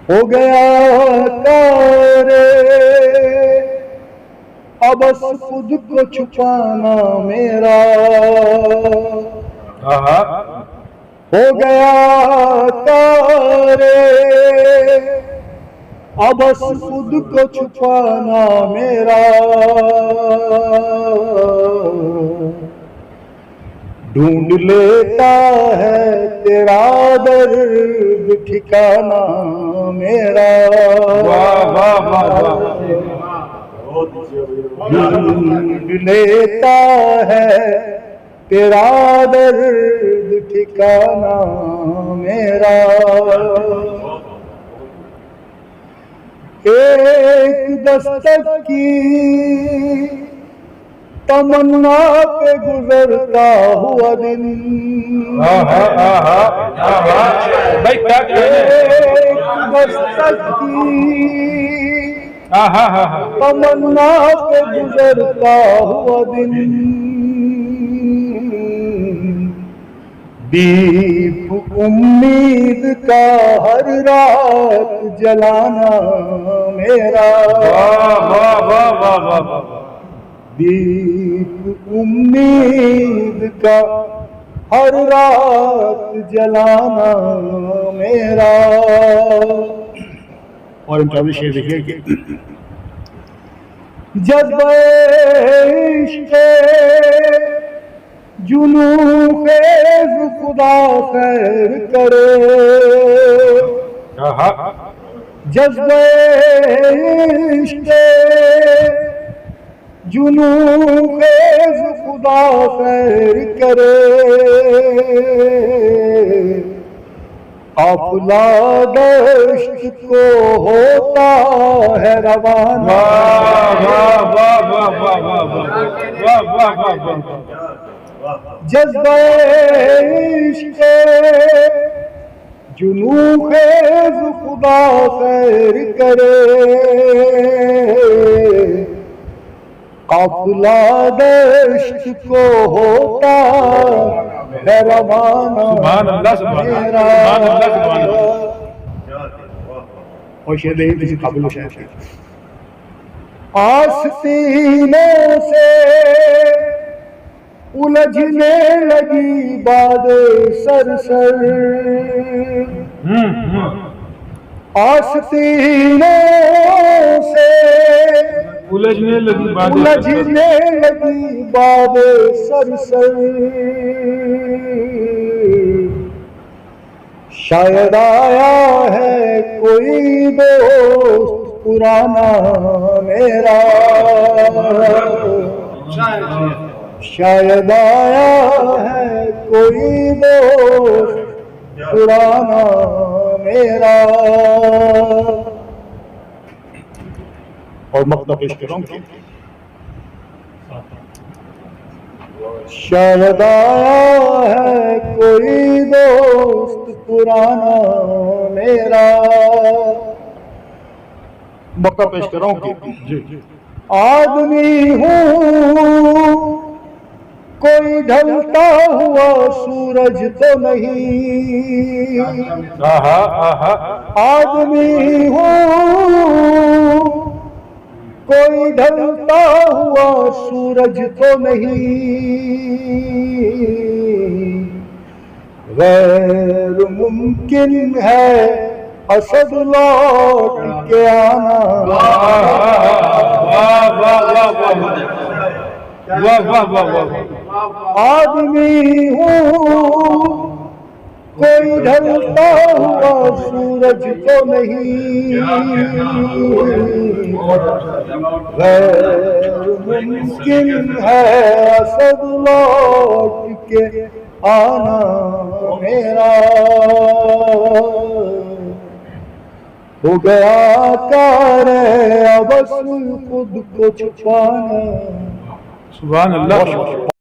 हो गया कारे अब बस खुद को छुपाना मेरा, हो गया कारे अब बस खुद को छुपाना मेरा, ढूंढ लेता है तेरा दर्द ठिकाना मेरा, ढूंढ लेता है तेरा दर्द ठिकाना मेरा। एक दस्तक की तमन्ना पे गुजरता हुआ दिन, एक दस्तक की तमन्ना पे गुजरता हुआ दिन, दीप उम्मीद का हर रात जलाना मेरा, दीप उम्मीद का हर रात जलाना मेरा। और इन शेर देखिए कि जज्बे इश्क़ जुनून ख़ेज़ खुदा खैर करे, जज्बे इश्क़ जुनून ख़ेज़ खुदा खैर करे, काफ़िला दश्त को होता है रवाना, जज्बे इश्क़ जुनून ख़ेज़ खुदा खैर करे, काफ़िला दश्त को होता है रवाना मेरा। और शेर देखिए किसी काबिल शायर, आस्तीनों से उलझने लगी बातें सरसर, आस्तीनों से उलझने लगी बातें सरसर, शायद आया है कोई दोस्त पुराना मेरा, शायद आया है कोई दोस्त पुराना मेरा। और मक्ता पेश कर रहा हूँ, शायद आया है कोई दोस्त पुराना मेरा। मक्ता पेश कर रहा हूँ, आदमी हूँ कोई ढलता हुआ सूरज तो नहीं, आदमी हूँ कोई ढलता हुआ सूरज तो नहीं, गैर मुमकिन है असद लौट के आना, आदमी हूँ कोई ढलता हुआ सूरज तो नहीं, गैर मुमकिन है असद लौट के आना मेरा। हो गया कार अब बस खुद को छुपाना। सुभान अल्लाह।